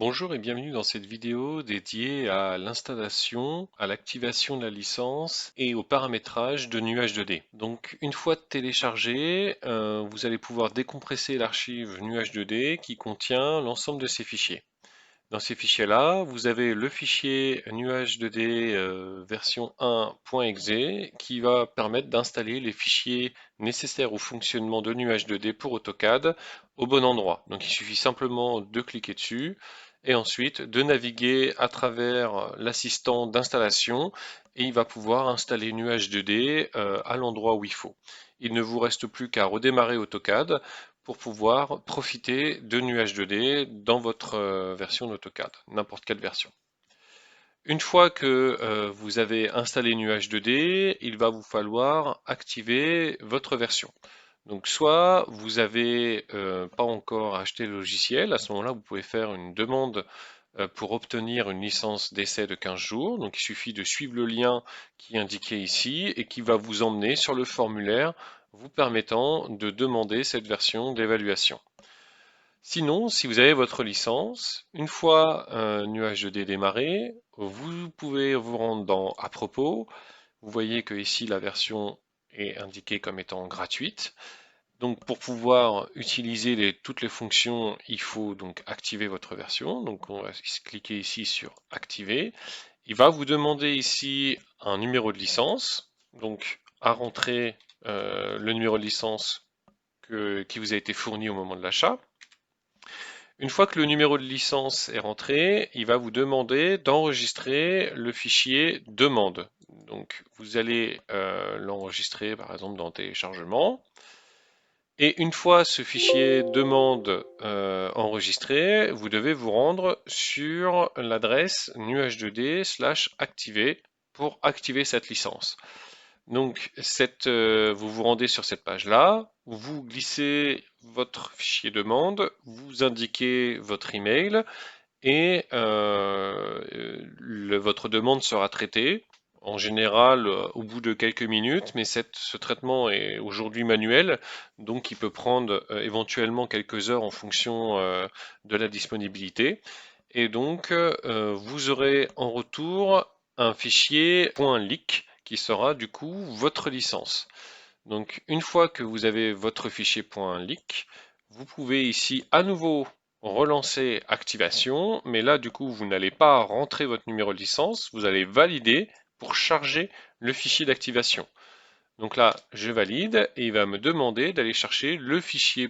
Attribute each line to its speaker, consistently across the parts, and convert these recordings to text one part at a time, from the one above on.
Speaker 1: Bonjour et bienvenue dans cette vidéo dédiée à l'installation, à l'activation de la licence et au paramétrage de Nuage 2D. Donc une fois téléchargé, vous allez pouvoir décompresser l'archive Nuage 2D qui contient l'ensemble de ces fichiers. Dans ces fichiers-là, vous avez le fichier Nuage 2D version 1.exe qui va permettre d'installer les fichiers nécessaires au fonctionnement de Nuage 2D pour AutoCAD au bon endroit. Donc il suffit simplement de cliquer dessus et ensuite de naviguer à travers l'assistant d'installation et il va pouvoir installer Nuage 2D à l'endroit où il faut. Il ne vous reste plus qu'à redémarrer AutoCAD pour pouvoir profiter de Nuage 2D dans votre version d'AutoCAD, n'importe quelle version. Une fois que vous avez installé Nuage 2D, il va vous falloir activer votre version. Donc soit vous avez pas encore acheté le logiciel, à ce moment-là vous pouvez faire une demande pour obtenir une licence d'essai de 15 jours. Donc il suffit de suivre le lien qui est indiqué ici et qui va vous emmener sur le formulaire vous permettant de demander cette version d'évaluation. Sinon, si vous avez votre licence, une fois Nuage 2D démarré, vous pouvez vous rendre dans À propos. Vous voyez que ici la version est indiquée comme étant gratuite. Donc pour pouvoir utiliser toutes les fonctions, il faut donc activer votre version. Donc on va cliquer ici sur Activer. Il va vous demander ici un numéro de licence, donc à rentrer le numéro de licence qui vous a été fourni au moment de l'achat. Une fois que le numéro de licence est rentré, il va vous demander d'enregistrer le fichier demande. Donc vous allez l'enregistrer par exemple dans téléchargement. Et une fois ce fichier demande enregistré, vous devez vous rendre sur l'adresse nuage2d/activer pour activer cette licence. Donc vous vous rendez sur cette page-là, vous glissez votre fichier demande, vous indiquez votre email et votre demande sera traitée. En général, au bout de quelques minutes, mais ce traitement est aujourd'hui manuel, donc il peut prendre éventuellement quelques heures en fonction de la disponibilité. Et donc, vous aurez en retour un fichier .leak qui sera du coup votre licence. Donc, une fois que vous avez votre fichier .leak, vous pouvez ici à nouveau relancer activation, mais là du coup vous n'allez pas rentrer votre numéro de licence, vous allez valider pour charger le fichier d'activation. Donc là je valide et il va me demander d'aller chercher le fichier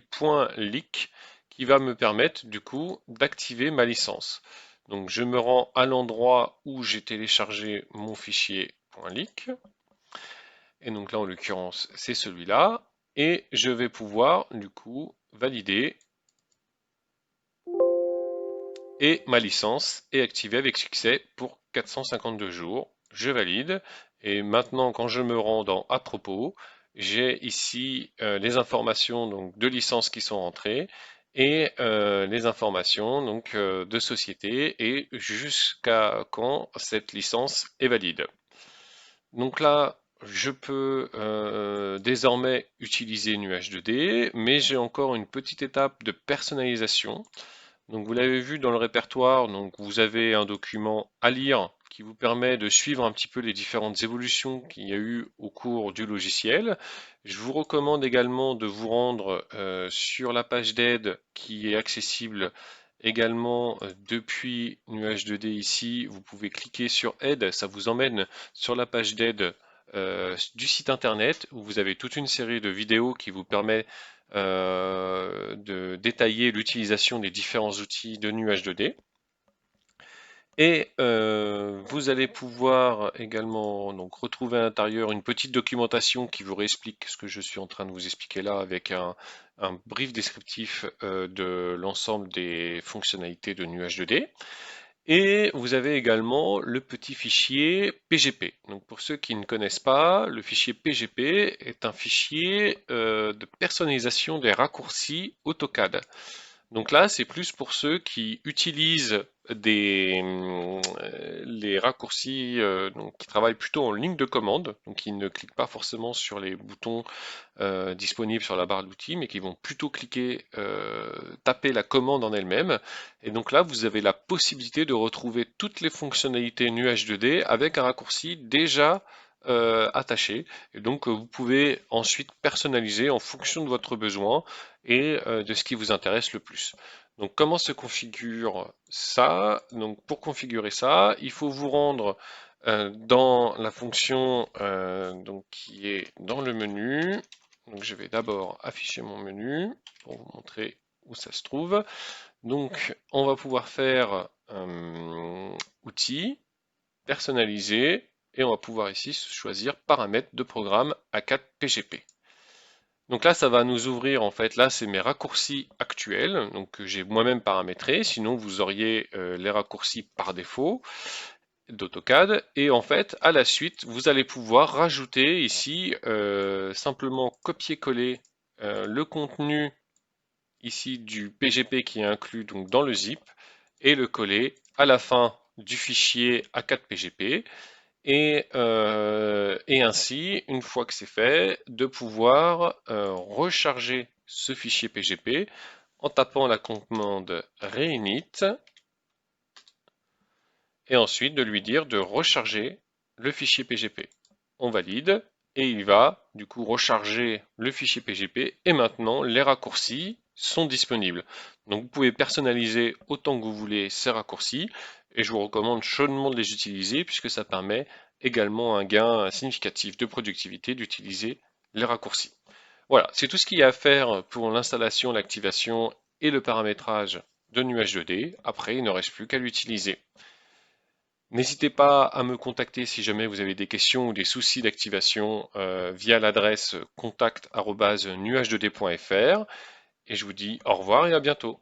Speaker 1: .leak qui va me permettre du coup d'activer ma licence. Donc je me rends à l'endroit où j'ai téléchargé mon fichier .leak et donc là en l'occurrence c'est celui-là et je vais pouvoir du coup valider et ma licence est activée avec succès pour 452 jours. Je valide. Et maintenant, quand je me rends dans À propos, j'ai ici les informations donc, de licence qui sont rentrées et les informations donc, de société et jusqu'à quand cette licence est valide. Donc là, je peux désormais utiliser Nuage 2D, mais j'ai encore une petite étape de personnalisation. Donc vous l'avez vu dans le répertoire, donc vous avez un document à lire qui vous permet de suivre un petit peu les différentes évolutions qu'il y a eu au cours du logiciel. Je vous recommande également de vous rendre sur la page d'aide qui est accessible également depuis Nuage 2D ici. Vous pouvez cliquer sur aide, ça vous emmène sur la page d'aide du site internet où vous avez toute une série de vidéos qui vous permet de détailler l'utilisation des différents outils de Nuage 2D. Et vous allez pouvoir également donc, retrouver à l'intérieur une petite documentation qui vous réexplique ce que je suis en train de vous expliquer là avec un brief descriptif de l'ensemble des fonctionnalités de Nuage 2D. Et vous avez également le petit fichier PGP. Donc pour ceux qui ne connaissent pas, le fichier PGP est un fichier de personnalisation des raccourcis AutoCAD. Donc là, c'est plus pour ceux qui utilisent les raccourcis donc, qui travaillent plutôt en ligne de commande, donc qui ne cliquent pas forcément sur les boutons disponibles sur la barre d'outils, mais qui vont plutôt cliquer, taper la commande en elle-même. Et donc là, vous avez la possibilité de retrouver toutes les fonctionnalités Nuage 2D avec un raccourci déjà attaché. Et donc, vous pouvez ensuite personnaliser en fonction de votre besoin et de ce qui vous intéresse le plus. Donc, comment se configure ça? Donc, pour configurer ça, il faut vous rendre dans la fonction donc, qui est dans le menu. Donc, je vais d'abord afficher mon menu pour vous montrer où ça se trouve. Donc, on va pouvoir faire outils, personnaliser, et on va pouvoir ici choisir paramètres de programme A4 PGP. Donc là, ça va nous ouvrir, en fait, là, c'est mes raccourcis actuels, donc que j'ai moi-même paramétrés, sinon vous auriez les raccourcis par défaut d'AutoCAD, et en fait, à la suite, vous allez pouvoir rajouter ici, simplement copier-coller le contenu ici du PGP qui est inclus donc dans le zip, et le coller à la fin du fichier A4 PGP, et ainsi, une fois que c'est fait, de pouvoir recharger ce fichier PGP en tapant la commande reinit et ensuite de lui dire de recharger le fichier PGP. On valide et il va du coup recharger le fichier PGP et maintenant les raccourcis sont disponibles. Donc vous pouvez personnaliser autant que vous voulez ces raccourcis et je vous recommande chaudement de les utiliser puisque ça permet également un gain significatif de productivité d'utiliser les raccourcis. Voilà, c'est tout ce qu'il y a à faire pour l'installation, l'activation et le paramétrage de Nuage 2D. Après, il ne reste plus qu'à l'utiliser. N'hésitez pas à me contacter si jamais vous avez des questions ou des soucis d'activation via l'adresse contact@nuage2d.fr et je vous dis au revoir et à bientôt.